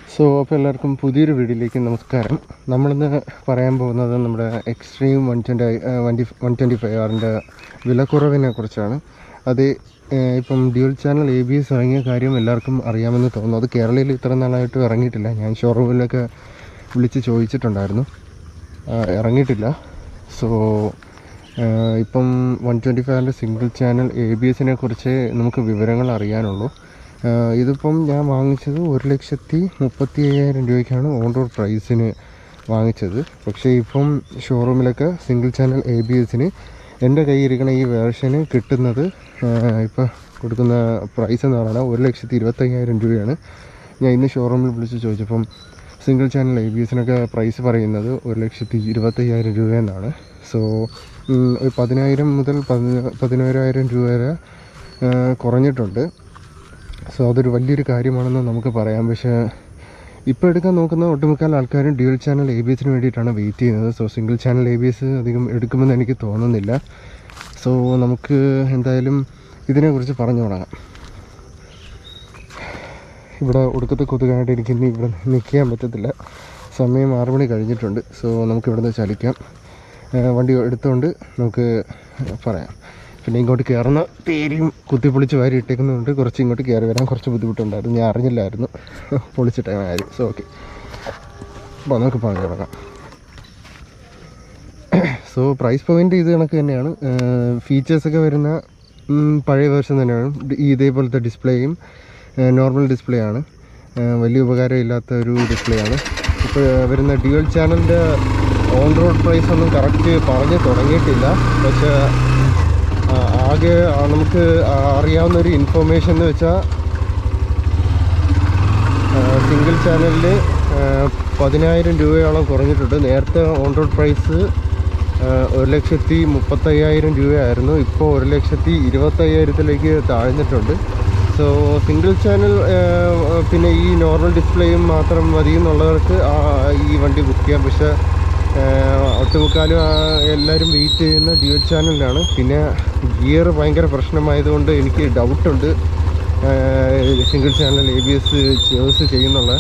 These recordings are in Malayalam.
അപ്പോൾ എല്ലാവർക്കും പുതിയൊരു വീഡിയോയിലേക്ക് നമസ്കാരം. നമ്മളിന്ന് പറയാൻ പോകുന്നത് നമ്മുടെ എക്സ്ട്രീം 125R വിലക്കുറവിനെ കുറിച്ചാണ്. അത് ഇപ്പം ഡ്യുവൽ ചാനൽ ABS ഇറങ്ങിയ കാര്യം എല്ലാവർക്കും അറിയാമെന്ന് തോന്നുന്നു. അത് കേരളയിൽ ഇത്ര നാളായിട്ട് ഇറങ്ങിയിട്ടില്ല. ഞാൻ ഷോറൂമിലൊക്കെ വിളിച്ച് ചോദിച്ചിട്ടുണ്ടായിരുന്നു, ഇറങ്ങിയിട്ടില്ല. ഇപ്പം 125R സിംഗിൾ ചാനൽ ABSനെ കുറിച്ച് നമുക്ക് വിവരങ്ങൾ അറിയാനുള്ളൂ. ഇതിപ്പം ഞാൻ വാങ്ങിച്ചത് 1,35,000 രൂപയ്ക്കാണ് ഓൺ റോഡ് പ്രൈസിന് വാങ്ങിച്ചത്. പക്ഷേ ഇപ്പം ഷോറൂമിലൊക്കെ സിംഗിൾ ചാനൽ ABSന് എൻ്റെ കയ്യിരിക്കണ ഈ വേർഷന് കിട്ടുന്നത് ഇപ്പോൾ കൊടുക്കുന്ന പ്രൈസ് എന്ന് പറയുന്നത് 1,25,000 രൂപയാണ്. ഞാൻ ഇന്ന് ഷോറൂമിൽ വിളിച്ച് ചോദിച്ചപ്പം സിംഗിൾ ചാനൽ ABSനൊക്കെ പ്രൈസ് പറയുന്നത് 1,25,000 രൂപയെന്നാണ്. 10,000 മുതൽ 11,000 രൂപ വരെ കുറഞ്ഞിട്ടുണ്ട്. അതൊരു വലിയൊരു കാര്യമാണെന്ന് നമുക്ക് പറയാം. പക്ഷേ ഇപ്പോൾ എടുക്കാൻ നോക്കുന്ന ഒട്ടുമിക്ക ആൾക്കാരും ഡ്യുവൽ ചാനൽ ABSന് വേണ്ടിയിട്ടാണ് വെയിറ്റ് ചെയ്യുന്നത്. സിംഗിൾ ചാനൽ ABS അധികം എടുക്കുമെന്ന് എനിക്ക് തോന്നുന്നില്ല. നമുക്ക് എന്തായാലും ഇതിനെക്കുറിച്ച് പറഞ്ഞു തുടങ്ങാം. ഇവിടെ ഒടുക്കത്തെ കൊതുകായിട്ട് എനിക്ക് ഇനി ഇവിടെ നിൽക്കാൻ പറ്റത്തില്ല. സമയം 6 മണി കഴിഞ്ഞിട്ടുണ്ട്. നമുക്ക് നിന്ന് ചലിക്കാം. വണ്ടി എടുത്തുകൊണ്ട് നമുക്ക് പറയാം. പിന്നെ ഇങ്ങോട്ട് കയറുന്ന തേരിയും കുത്തിപ്പൊളിച്ച് വാരി ഇട്ടേക്കുന്നുണ്ട്. കുറച്ച് ഇങ്ങോട്ട് കയറി വരാൻ കുറച്ച് ബുദ്ധിമുട്ടുണ്ടായിരുന്നു. ഞാൻ അറിഞ്ഞില്ലായിരുന്നു പൊളിച്ച ടൈമായിരുന്നു. ഓക്കെ, അപ്പോൾ നമുക്ക് പറഞ്ഞു തുടങ്ങാം. പ്രൈസ് പോയിൻ്റ് ഇത് കണക്ക് തന്നെയാണ്. ഫീച്ചേഴ്സൊക്കെ വരുന്ന പഴയ വേർഷൻ തന്നെയാണ്. ഇതേപോലത്തെ ഡിസ്പ്ലേയും നോർമൽ ഡിസ്പ്ലേ ആണ്. വലിയ ഉപകാരം ഇല്ലാത്ത ഒരു ഡിസ്പ്ലേ ആണ്. ഇപ്പോൾ വരുന്ന ഡ്യുവൽ ചാനലിൻ്റെ ഓൺ റോഡ് പ്രൈസ് ഒന്നും കറക്റ്റ് പറഞ്ഞ് തുടങ്ങിയിട്ടില്ല. പക്ഷേ ആകെ നമുക്ക് അറിയാവുന്നൊരു ഇൻഫോർമേഷൻ എന്ന് വെച്ചാൽ സിംഗിൾ ചാനലിൽ 10,000 രൂപയോളം കുറഞ്ഞിട്ടുണ്ട്. നേരത്തെ ഓൺ റോഡ് പ്രൈസ് 1,35,000 രൂപയായിരുന്നു. ഇപ്പോൾ 1,25,000 താഴ്ന്നിട്ടുണ്ട്. സിംഗിൾ ചാനൽ പിന്നെ ഈ നോർമൽ ഡിസ്പ്ലേയും മാത്രം മതി എന്നുള്ളവർക്ക് ഈ വണ്ടി ബുക്ക് ചെയ്യാം. പക്ഷേ ഒട്ടുമുക്കാലും എല്ലാവരും വെയിറ്റ് ചെയ്യുന്ന ഡ്യുവൽ ചാനലിലാണ്. പിന്നെ ഗിയർ ഭയങ്കര പ്രശ്നമായതുകൊണ്ട് എനിക്ക് ഡൗട്ടുണ്ട് സിംഗിൾ ചാനൽ ABS യൂസ് ചെയ്യുന്നുള്ള.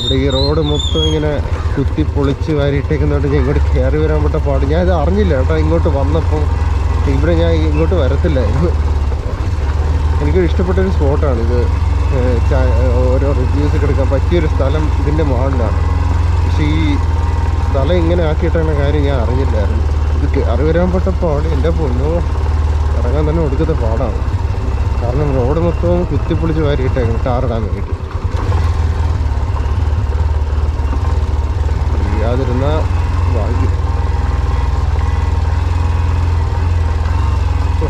ഇവിടെ ഈ റോഡ് മൊത്തം ഇങ്ങനെ കുത്തി പൊളിച്ച് വാരിയിട്ടേക്കുന്നതുകൊണ്ട് ഞാൻ ഇങ്ങോട്ട് കയറി വരാൻ പറ്റ പാട്. ഞാൻ ഇത് അറിഞ്ഞില്ല കേട്ടോ. ഇങ്ങോട്ട് വന്നപ്പോൾ ഇവിടെ ഞാൻ ഇങ്ങോട്ട് വരത്തില്ലായിരുന്നു. എനിക്കൊരു ഇഷ്ടപ്പെട്ടൊരു സ്പോട്ടാണിത്. ഓരോ റിവ്യൂസൊക്കെ എടുക്കാൻ പറ്റിയൊരു സ്ഥലം ഇതിൻ്റെ മുകളിലാണ്. പക്ഷേ ഈ സ്ഥലം ഇങ്ങനെ ആക്കിയിട്ടാണ് കാര്യം ഞാൻ അറിഞ്ഞില്ലായിരുന്നു. ഇത് കയറി വരാൻ പെട്ട പാട് എൻ്റെ പൊന്നോ, ഇറങ്ങാൻ തന്നെ ഒടുക്കത്തെ പാടാണ്. കാരണം റോഡ് മൊത്തവും കുത്തിപ്പൊളിച്ച് വാരിയിട്ടേക്കണം ടാറിടാൻ വേണ്ടിയിട്ട്. ചെയ്യാതിരുന്ന ഭാഗ്യം.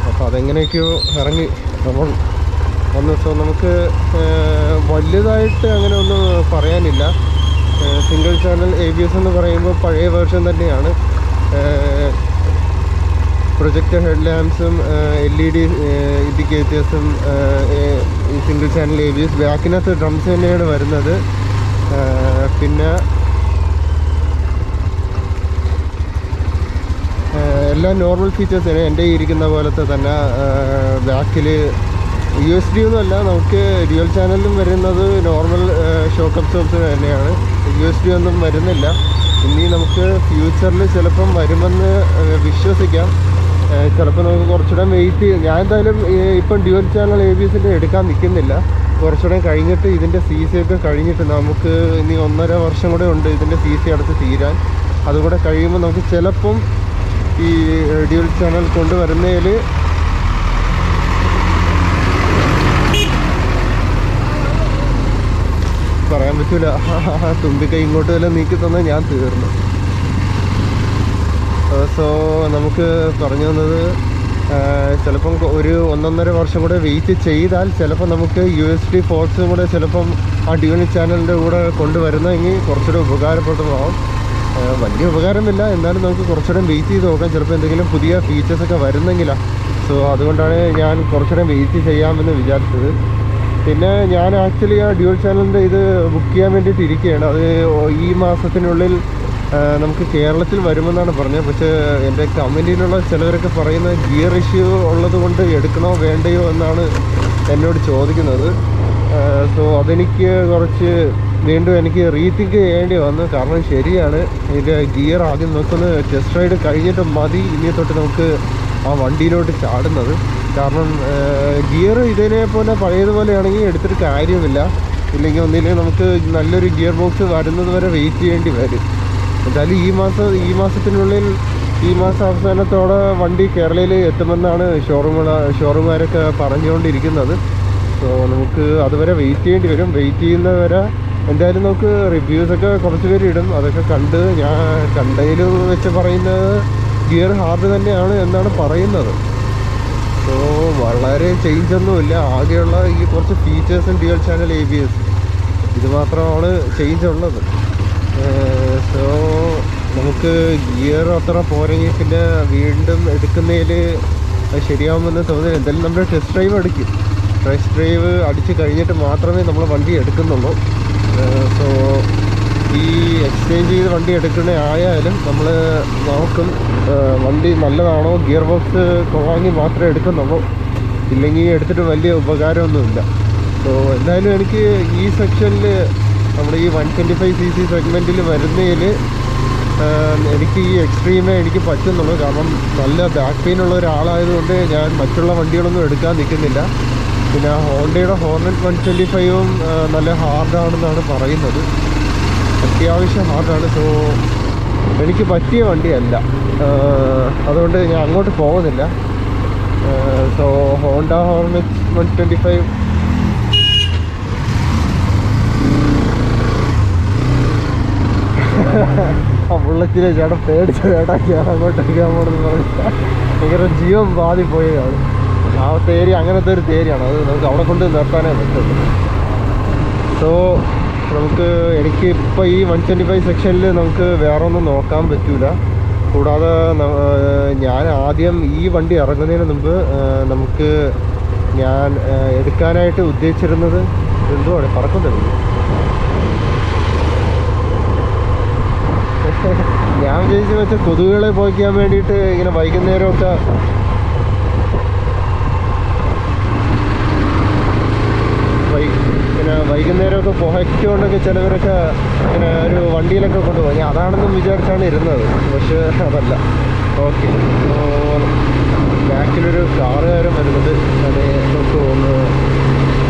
അപ്പോൾ അതെങ്ങനെയൊക്കെയോ ഇറങ്ങി നമ്മൾ വന്നു. നമുക്ക് വലുതായിട്ട് അങ്ങനെ ഒന്നും പറയാനില്ല. സിംഗിൾ ചാനൽ ABS എന്ന് പറയുമ്പോൾ പഴയ വേർഷൻ തന്നെയാണ്. പ്രൊജക്ടർ ഹെഡ് ലാമ്പ്സും LED ഇൻഡിക്കേറ്റേഴ്സും ഈ സിംഗിൾ ചാനൽ ABS. ബാക്കിനകത്ത് ഡ്രംസ് തന്നെയാണ് വരുന്നത്. പിന്നെ എല്ലാ നോർമൽ ഫീച്ചേഴ്സ് തന്നെ എൻ്റെ ഇരിക്കുന്ന പോലത്തെ തന്നെ. ബാക്കിൽ USB ഒന്നുമല്ല, നമുക്ക് ഡ്യുവൽ ചാനലിലും വരുന്നത് നോർമൽ ഷോക്ക് അബ്സോർബർ തന്നെയാണ്. USB ഒന്നും വരുന്നില്ല. ഇനി നമുക്ക് ഫ്യൂച്ചറിൽ ചിലപ്പം വരുമെന്ന് വിശ്വസിക്കാം. ചിലപ്പോൾ നമുക്ക് കുറച്ചുകൂടെ വെയിറ്റ് ചെയ്യും. ഞാൻ എന്തായാലും ഇപ്പം ഡ്യുവൽ ചാനൽ ABSൻ്റെ എടുക്കാൻ നിൽക്കുന്നില്ല. കുറച്ചുകൂടെ കഴിഞ്ഞിട്ട് ഇതിൻ്റെ CC ഒക്കെ കഴിഞ്ഞിട്ട് നമുക്ക് ഇനി 1.5 വർഷം കൂടെ ഉണ്ട് ഇതിൻ്റെ CC അടച്ച് തീരാൻ. അതുകൂടെ കഴിയുമ്പോൾ നമുക്ക് ചിലപ്പം ഈ ഡ്യുവൽ ചാനൽ കൊണ്ടുവരുന്നതിൽ പറയാൻ പറ്റൂല. തുമ്പിക്കൈ ഇങ്ങോട്ട് വല്ല നീക്കി തന്നാൽ ഞാൻ തീർന്നു. നമുക്ക് പറഞ്ഞു തന്നത് ചിലപ്പം ഒരു 1.5 വർഷം കൂടെ വെയിറ്റ് ചെയ്താൽ ചിലപ്പോൾ നമുക്ക് USB ഫോർട്സും കൂടെ ചിലപ്പം ആ ഡ്യുവൽ ചാനലിൻ്റെ കൂടെ കൊണ്ടുവരുന്നെങ്കിൽ കുറച്ചുകൂടെ ഉപകാരപ്രദമാവും. വലിയ ഉപകാരമില്ല, എന്നാലും നമുക്ക് കുറച്ചുകൂടെ വെയിറ്റ് ചെയ്ത് നോക്കാം. ചിലപ്പോൾ എന്തെങ്കിലും പുതിയ ഫീച്ചേഴ്സൊക്കെ വരുന്നെങ്കിലാണ്. അതുകൊണ്ടാണ് ഞാൻ കുറച്ചുകൂടെ വെയിറ്റ് ചെയ്യാമെന്ന് വിചാരിച്ചത്. പിന്നെ ഞാൻ ആക്ച്വലി ആ ഡ്യുവൽ ചാനലിൻ്റെ ഇത് ബുക്ക് ചെയ്യാൻ വേണ്ടിയിട്ട് ഇരിക്കുകയാണ്. അത് ഈ മാസത്തിനുള്ളിൽ നമുക്ക് കേരളത്തിൽ വരുമെന്നാണ് പറഞ്ഞത്. പക്ഷേ എൻ്റെ കമൻറ്റിലുള്ള ചിലവരൊക്കെ പറയുന്നത് ഗിയർ ഇഷ്യൂ ഉള്ളത് കൊണ്ട് എടുക്കണോ വേണ്ടയോ എന്നാണ് എന്നോട് ചോദിക്കുന്നത്. അതെനിക്ക് കുറച്ച് വീണ്ടും എനിക്ക് റീതിങ്ക് ചെയ്യേണ്ടി വന്നു. കാരണം ശരിയാണ്, ഇതിൻ്റെ ഗിയർ ആദ്യം നമുക്കൊന്ന് ടെസ്റ്റ് റൈഡ് കഴിഞ്ഞിട്ട് മതി ഇനി തൊട്ട് നമുക്ക് ആ വണ്ടിയിലോട്ട് ചാടുന്നത്. കാരണം ഗിയർ ഇതിനെ പോലെ പഴയതുപോലെയാണെങ്കിൽ എടുത്തിട്ട് കാര്യമില്ല. ഇല്ലെങ്കിൽ ഒന്നില്ലെങ്കിൽ നമുക്ക് നല്ലൊരു ഗിയർ ബോക്സ് വരുന്നത് വരെ വെയിറ്റ് ചെയ്യേണ്ടി വരും. എന്തായാലും ഈ മാസത്തിനുള്ളിൽ ഈ മാസം അവസാനത്തോടെ വണ്ടി കേരളയിൽ എത്തുമെന്നാണ് ഷോറൂമുകാരൊക്കെ പറഞ്ഞുകൊണ്ടിരിക്കുന്നത്. സോ നമുക്ക് അതുവരെ വെയിറ്റ് ചെയ്യേണ്ടി വരും. വെയിറ്റ് ചെയ്യുന്നവരെ എന്തായാലും നമുക്ക് റിവ്യൂസൊക്കെ കുറച്ച് പേര് ഇടും. അതൊക്കെ കണ്ട് ഞാൻ കണ്ടതിൽ വെച്ച് പറയുന്നത് ഗിയർ ഹാർഡ് തന്നെയാണ് എന്നാണ് പറയുന്നത്. സോ വളരെ ചേഞ്ചൊന്നുമില്ല. ആകെയുള്ള ഈ കുറച്ച് ഫീച്ചേഴ്സും ഡ്യുവൽ ചാനൽ ABS ഇത് മാത്രമാണ് ചേഞ്ച് ഉള്ളത്. സോ നമുക്ക് ഗിയർ അത്ര പോരെങ്കിൽ പിന്നെ വീണ്ടും എടുക്കുന്നതിൽ ശരിയാവുമെന്ന് തോന്നുന്നു. എന്തായാലും നമ്മൾ ടെസ്റ്റ് ഡ്രൈവ് അടിച്ച് കഴിഞ്ഞിട്ട് മാത്രമേ നമ്മൾ വണ്ടി എടുക്കുന്നുള്ളൂ. സോ ഈ എക്സ്ചേഞ്ച് ചെയ്ത് വണ്ടി എടുക്കുന്ന ആയാലും നമ്മൾ നോക്കും വണ്ടി നല്ലതാണോ, ഗിയർ ബോക്സ് കൊള്ളാമെങ്കിൽ മാത്രമേ എടുക്കുന്നുള്ളൂ. ഇല്ലെങ്കിൽ എടുത്തിട്ട് വലിയ ഉപകാരമൊന്നുമില്ല. സോ എന്തായാലും എനിക്ക് ഈ സെക്ഷനിൽ നമ്മുടെ ഈ 125cc സെഗ്മെൻറ്റിൽ വരുന്നതിൽ എനിക്ക് ഈ എക്സ്ട്രീമേ എനിക്ക് പറ്റുന്നുള്ളൂ. കാരണം നല്ല ബാക്ക് പെയിൻ ഉള്ള ഒരാളായതുകൊണ്ട് ഞാൻ മറ്റുള്ള വണ്ടികളൊന്നും എടുക്കാൻ നിൽക്കുന്നില്ല. പിന്നെ ഹോണ്ടയുടെ ഹോർനെറ്റ് 125ഉം നല്ല ഹാർഡാണെന്നാണ് പറയുന്നത്. അത്യാവശ്യം ഹാർഡാണ്. സോ എനിക്ക് പറ്റിയ വണ്ടിയല്ല, അതുകൊണ്ട് ഞാൻ അങ്ങോട്ട് പോകുന്നില്ല. സോ ഹോണ്ട ഹോർനെറ്റ് 125 ആ ബുള്ളറ്റിനെ ചേട്ടൻ പേടിച്ച ചേട്ടാക്കിയാണ് അങ്ങോട്ടേക്കാൻ പോകണമെന്ന് പറഞ്ഞാൽ ഭയങ്കര ജീവൻ ബാധിപ്പോയതാണ്. ആ തേരി അങ്ങനത്തെ ഒരു തേരിയാണ്. അത് നമുക്ക് അവിടെ കൊണ്ട് നിർത്താനേ പറ്റുള്ളൂ. സോ എനിക്ക് ഇപ്പോൾ ഈ 125 സെക്ഷനിൽ നമുക്ക് വേറെ ഒന്നും നോക്കാൻ പറ്റില്ല. കൂടാതെ ഞാൻ ആദ്യം ഈ വണ്ടി ഇറങ്ങുന്നതിന് മുമ്പ് ഞാൻ എടുക്കാനായിട്ട് ഉദ്ദേശിച്ചിരുന്നത് എന്തുവാണ് പറക്കുന്നുണ്ട്. ഞാൻ വിചാരിച്ചു വെച്ചാൽ കൊതുകുകളെ പോയിക്കാൻ വേണ്ടിയിട്ട് ഇങ്ങനെ വൈകുന്നേരമൊക്കെ വൈകുന്നേരമൊക്കെ പുഹയ്ക്കൊണ്ടൊക്കെ ചിലവരൊക്കെ ഇങ്ങനെ ഒരു വണ്ടിയിലൊക്കെ കൊണ്ടുപോയി. അതാണെന്നും വിചാരിച്ചാണ് ഇരുന്നത്. പക്ഷേ അതല്ല. ഓക്കെ, ബാക്കിലൊരു കാറുകാരൻ വരുന്നത്. അത് നമുക്ക് ഒന്ന്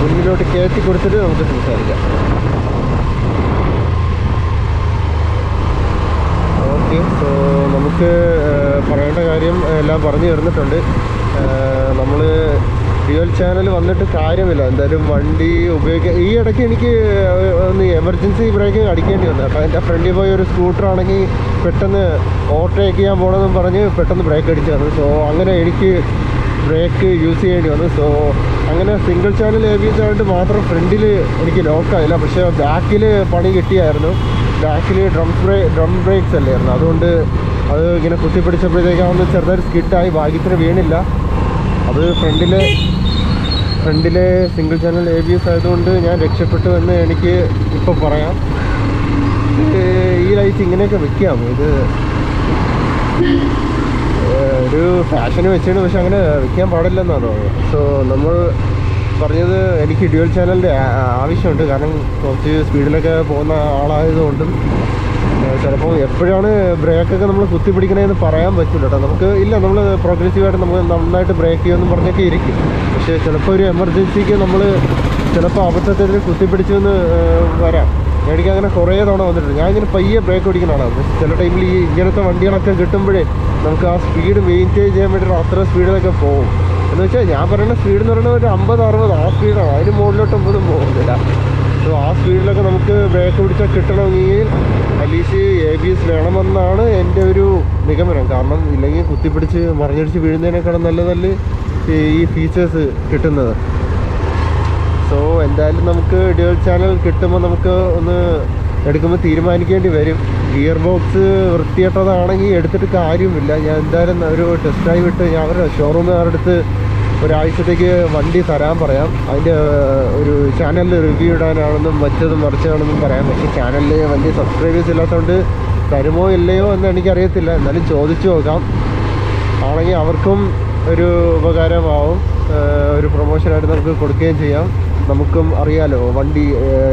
മുന്നിലോട്ട് കയറ്റി കൊടുത്തിട്ട് നമുക്ക് സംസാരിക്കാം. ഓക്കെ, സോ നമുക്ക് പറയേണ്ട കാര്യം എല്ലാം പറഞ്ഞു തരുന്നിട്ടുണ്ട്. നമ്മൾ ഡ്യുവൽ ചാനൽ വന്നിട്ട് കാര്യമില്ല. എന്തായാലും വണ്ടി ഈ ഇടയ്ക്ക് എനിക്ക് ഒന്ന് എമർജൻസി ബ്രേക്കിംഗ് അടിക്കേണ്ടി വന്നു. അപ്പോൾ എൻ്റെ ഫ്രണ്ടിൽ പോയ ഒരു സ്കൂട്ടറാണെങ്കിൽ പെട്ടെന്ന് ഓവർടേക്ക് ചെയ്യാൻ പോകണമെന്നും പറഞ്ഞ് പെട്ടെന്ന് ബ്രേക്ക് അടിച്ചു തന്നു. സോ അങ്ങനെ എനിക്ക് ബ്രേക്ക് യൂസ് ചെയ്യേണ്ടി വന്നു. സോ അങ്ങനെ സിംഗിൾ ചാനൽ ABS ആയിട്ട് മാത്രം ഫ്രണ്ടിൽ എനിക്ക് ലോക്കായില്ല. പക്ഷേ ബാക്കിൽ പണി കിട്ടിയായിരുന്നു. ബാക്കിൽ ഡ്രം ബ്രേക്സ് അല്ലായിരുന്നു. അതുകൊണ്ട് അത് ഇങ്ങനെ കുത്തിപ്പിടിച്ചപ്പോഴത്തേക്കാവുന്ന ചെറുതായിട്ട് സ്കിഡായി. ഭാഗ്യത്തിന് വീണില്ല. അത് ഫ്രണ്ടിലെ സിംഗിൾ ചാനൽ ABS ആയതുകൊണ്ട് ഞാൻ രക്ഷപ്പെട്ടു എന്ന് എനിക്ക് ഇപ്പോൾ പറയാം. ഈ ലൈറ്റ് ഇങ്ങനെയൊക്കെ വെക്കാം. ഇത് ഒരു ഫാഷന് വെച്ചാണ്, പക്ഷെ അങ്ങനെ വെക്കാൻ പാടില്ലെന്നാണ് തോന്നുന്നത്. സോ നമ്മൾ പറഞ്ഞത് എനിക്ക് ഡ്യുവൽ ചാനലിൻ്റെ ആവശ്യമുണ്ട്. കാരണം കുറച്ച് സ്പീഡിലൊക്കെ പോകുന്ന ആളായതുകൊണ്ടും ചിലപ്പോൾ എപ്പോഴാണ് ബ്രേക്കൊക്കെ നമ്മൾ കുത്തിപ്പിടിക്കണമെന്ന് പറയാൻ പറ്റില്ല കേട്ടോ. നമ്മൾ പ്രോഗ്രസീവായിട്ട് നമ്മൾ നന്നായിട്ട് ബ്രേക്ക് ചെയ്യുമെന്ന് പറഞ്ഞൊക്കെ ഇരിക്കും. പക്ഷേ ചിലപ്പോൾ ഒരു എമർജൻസിക്ക് നമ്മൾ ചിലപ്പോൾ അബദ്ധത്തിൽ കുത്തിപ്പിടിച്ചെന്ന് വരാം. എനിക്ക് അങ്ങനെ കുറേ തവണ വന്നിട്ടുണ്ട്. ഞാൻ ഇങ്ങനെ പയ്യെ ബ്രേക്ക് പിടിക്കുന്നതാണ്. ചില ടൈമിൽ ഈ ഇങ്ങനത്തെ വണ്ടികളൊക്കെ കിട്ടുമ്പോഴേ നമുക്ക് ആ സ്പീഡ് മെയിൻറ്റെയിൻ ചെയ്യാൻ വേണ്ടിയിട്ട് അത്ര സ്പീഡിലൊക്കെ പോകും. എന്ന് വെച്ചാൽ ഞാൻ പറയുന്ന സ്പീഡ് എന്ന് പറയുന്നത് ഒരു 50-60 ആ സ്പീഡാണ്. അതിന് മുകളിലോട്ടൊന്നും പോകുന്നില്ല. സോ ആ സ്പീഡിലൊക്കെ നമുക്ക് ബ്രേക്ക് പിടിച്ചാൽ കിട്ടണമെങ്കിൽ അറ്റ്ലീസ്റ്റ് ABS വേണമെന്നാണ് എൻ്റെ ഒരു നിഗമനം. കാരണം ഇല്ലെങ്കിൽ കുത്തിപ്പിടിച്ച് മറിഞ്ഞടിച്ച് വീഴുന്നതിനേക്കാളും നല്ല ഈ ഫീച്ചേഴ്സ് കിട്ടുന്നത്. സോ എന്തായാലും നമുക്ക് ഡ്യുവൽ ചാനൽ കിട്ടുമ്പോൾ നമുക്ക് ഒന്ന് എടുക്കുമ്പോൾ തീരുമാനിക്കേണ്ടി വരും. ഗിയർ ബോക്സ് വൃത്തികെട്ടതാണെങ്കിൽ എടുത്തിട്ട് കാര്യമില്ല. ഞാൻ എന്തായാലും ഒരു ടെസ്റ്റ് ഡ്രൈവ് ഇട്ട് ഞാൻ അവരുടെ ഷോറൂമുകാരുടെ അടുത്ത് ഒരാഴ്ചത്തേക്ക് വണ്ടി തരാൻ പറയാം. അതിൻ്റെ ഒരു ചാനലിൽ റിവ്യൂ ഇടാനാണെന്നും മറ്റതും മറിച്ചാണെന്നും പറയാം. പക്ഷേ ചാനലിൽ വലിയ സബ്സ്ക്രൈബേഴ്സ് ഇല്ലാത്തതുകൊണ്ട് തരുമോ ഇല്ലയോ എന്ന് എനിക്കറിയത്തില്ല. എന്നാലും ചോദിച്ചു നോക്കാം. ആണെങ്കിൽ അവർക്കും ഒരു ഉപകാരമാവും. ഒരു പ്രൊമോഷനായിട്ട് നമുക്ക് കൊടുക്കുകയും ചെയ്യാം. നമുക്കും അറിയാലോ വണ്ടി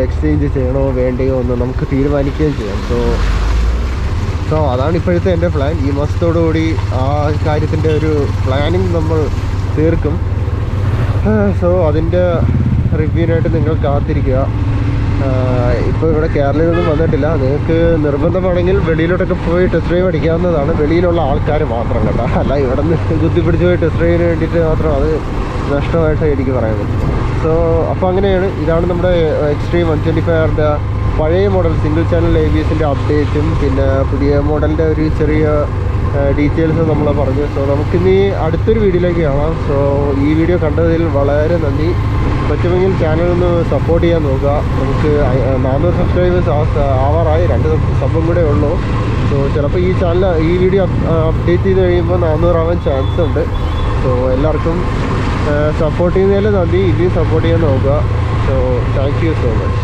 എക്സ്ചേഞ്ച് ചെയ്യണോ വേണ്ടയോ എന്ന് നമുക്ക് തീരുമാനിക്കുകയും ചെയ്യാം. സോ അതാണ് ഇപ്പോഴത്തെ എൻ്റെ പ്ലാൻ. ഈ മാസത്തോടുകൂടി ആ കാര്യത്തിൻ്റെ ഒരു പ്ലാനിങ് നമ്മൾ തീർക്കും. സോ അതിൻ്റെ റിവ്യൂവിനായിട്ട് നിങ്ങൾ കാത്തിരിക്കുക. ഇപ്പോൾ ഇവിടെ കേരളയിലൊന്നും വന്നിട്ടില്ല. നിങ്ങൾക്ക് നിർബന്ധമാണെങ്കിൽ വെളിയിലോട്ടൊക്കെ പോയി ടെസ്റ്റ് ഡ്രൈവ് അടിക്കാവുന്നതാണ്, വെളിയിലുള്ള ആൾക്കാർ മാത്രം കേട്ടോ. അല്ല ഇവിടെ നിന്ന് കുത്തിപ്പിടിച്ച് പോയി ടെസ്റ്റ് ഡ്രൈവിന് വേണ്ടിയിട്ട് മാത്രം അത് നഷ്ടമായിട്ട് എനിക്ക് പറയാൻ പറ്റും. സോ അപ്പോൾ അങ്ങനെയാണ്. ഇതാണ് നമ്മുടെ എക്സ്ട്രീം 125R പഴയ മോഡൽ സിംഗിൾ ചാനൽ ABSൻ്റെ അപ്ഡേറ്റും പിന്നെ പുതിയ മോഡലിൻ്റെ ഒരു ചെറിയ ഡീറ്റെയിൽസ് നമ്മൾ പറഞ്ഞു. സോ നമുക്കിനി അടുത്തൊരു വീഡിയോയിലേക്ക് കാണാം. സോ ഈ വീഡിയോ കണ്ടതിൽ വളരെ നന്ദി. പറ്റുമെങ്കിൽ ചാനൽ ഒന്ന് സപ്പോർട്ട് ചെയ്യാൻ നോക്കുക. നമുക്ക് 400 സബ്സ്ക്രൈബേഴ്സ് ആവാറായി, 2 സബ്ബും കൂടെ ഉള്ളൂ. സോ ചിലപ്പോൾ ഈ വീഡിയോ അപ്ഡേറ്റ് ചെയ്ത് കഴിയുമ്പോൾ 400 ആവാൻ ചാൻസ് ഉണ്ട്. സോ എല്ലാവർക്കും സപ്പോർട്ട് ചെയ്യുന്നതിൽ നന്ദി. ഇനിയും സപ്പോർട്ട് ചെയ്യാൻ നോക്കുക. So thank you so much.